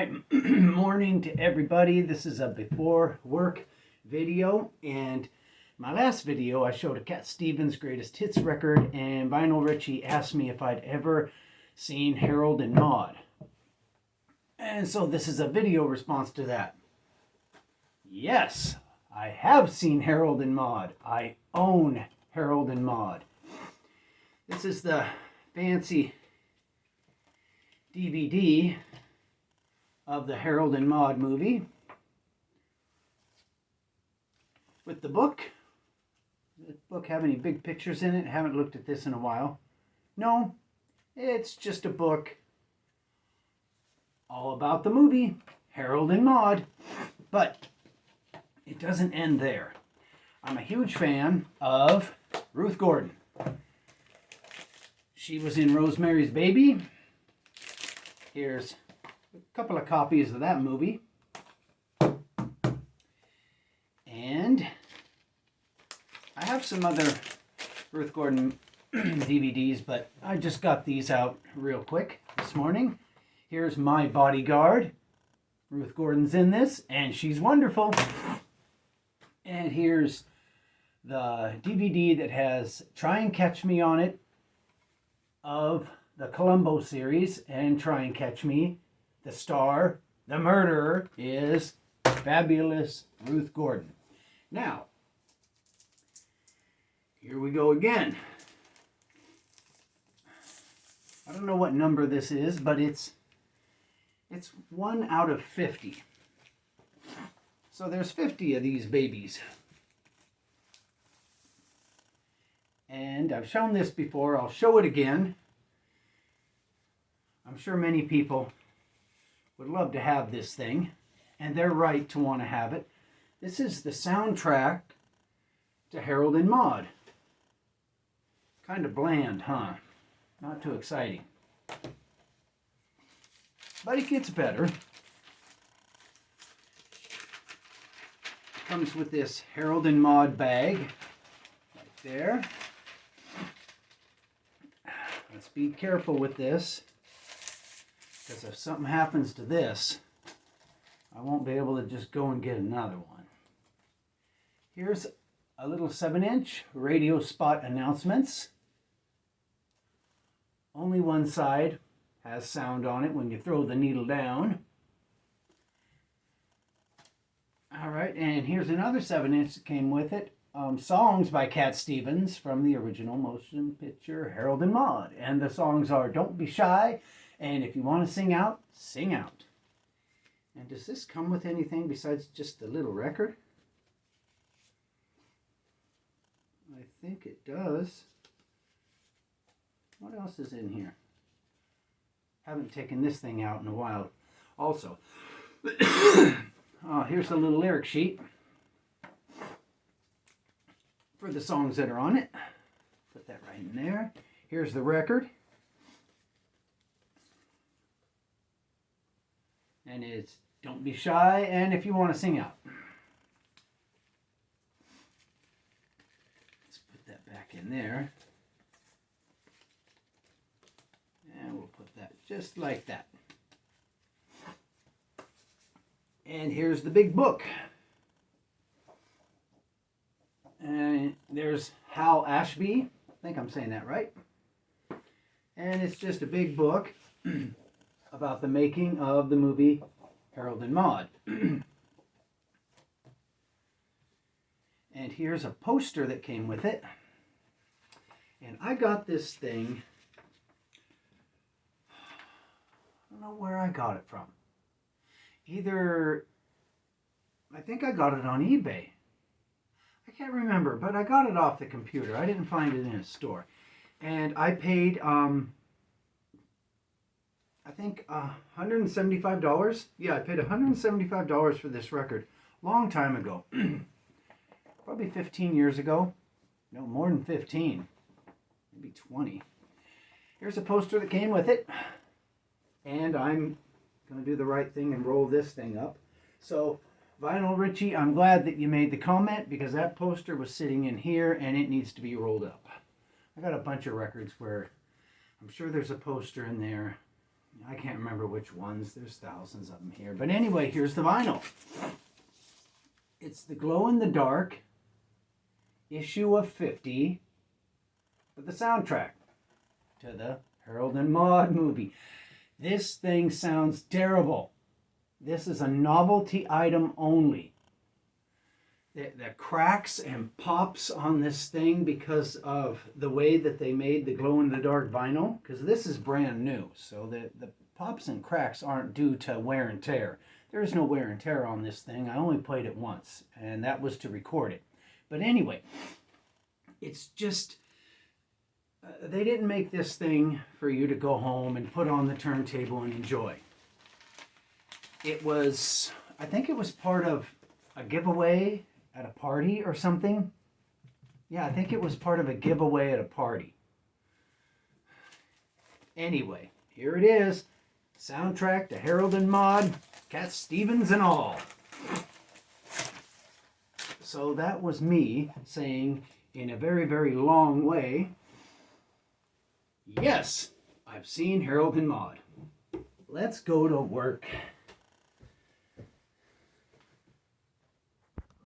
right, morning to everybody. This is a before work video, and my last video I showed a Cat Stevens greatest hits record, and Vinyl Richie asked me if I'd ever seen Harold and Maude. And so this is a video response to that. Yes, I have seen Harold and Maude. I own Harold and Maude. This is the fancy DVD of the Harold and Maude movie with the book. Does the book have any big pictures in it? I haven't looked at this in a while. No, it's just a book all about the movie Harold and Maude. But it doesn't end there. I'm a huge fan of Ruth Gordon. She was in Rosemary's Baby. Here's a couple of copies of that movie. And I have some other Ruth Gordon DVDs, but I just got these out real quick this morning. Here's My Bodyguard. Ruth Gordon's in this, and she's wonderful. And here's the DVD that has Try and Catch Me on it of the Columbo series, and Try and Catch Me. The star, the murderer, is fabulous Ruth Gordon. Now, here we go again. I don't know what number this is, but it's 1 out of 50. So there's 50 of these babies. And I've shown this before. I'll show it again. I'm sure many people would love to have this thing, and they're right to want to have it. This is the soundtrack to Harold and Maude. Kind of bland, huh? Not too exciting. But it gets better. Comes with this Harold and Maude bag right there. Let's be careful with this, because if something happens to this, I won't be able to just go and get another one. Here's a little 7-inch radio spot announcements. Only one side has sound on it when you throw the needle down. Alright, and here's another 7-inch that came with it. Songs by Cat Stevens from the original motion picture Harold and Maude. And the songs are Don't Be Shy, and If You Want to Sing Out, Sing Out. And does this come with anything besides just the little record? I think it does. What else is in here? Haven't taken this thing out in a while. Also, here's a little lyric sheet for the songs that are on it. Put that right in there. Here's the record. And it's Don't Be Shy and If You Want to Sing Out. Let's put that back in there. And we'll put that just like that. And here's the big book. And there's Hal Ashby. I think I'm saying that right. And it's just a big book about the making of the movie Harold and Maude. And here's a poster that came with it. And I got this thing, I don't know where I got it from. I think I got it on eBay. I can't remember, but I got it off the computer. I didn't find it in a store. And I paid, I think $175. Yeah, I paid $175 for this record. Long time ago. Probably 15 years ago. No, more than 15. Maybe 20. Here's a poster that came with it. And I'm going to do the right thing and roll this thing up. So, Vinyl Richie, I'm glad that you made the comment, because that poster was sitting in here and it needs to be rolled up. I got a bunch of records where I'm sure there's a poster in there I can't remember which ones. There's thousands of them here. But anyway, here's the vinyl. It's the glow-in-the-dark issue of 50 for the soundtrack to the Harold and Maude movie. This thing sounds terrible. This is a novelty item only. The cracks and pops on this thing because of the way that they made the glow-in-the-dark vinyl, because this is brand new, so the pops and cracks aren't due to wear and tear. There is no wear and tear on this thing. I only played it once, and that was to record it. But anyway, it's just, they didn't make this thing for you to go home and put on the turntable and enjoy. It was, I think it was part of a giveaway at a party or something. Yeah, I think it was part of a giveaway at a party. Anyway, here it is. Soundtrack to Harold and Maude, Cat Stevens and all. So that was me saying in a very, very long way, yes, I've seen Harold and Maude. Let's go to work.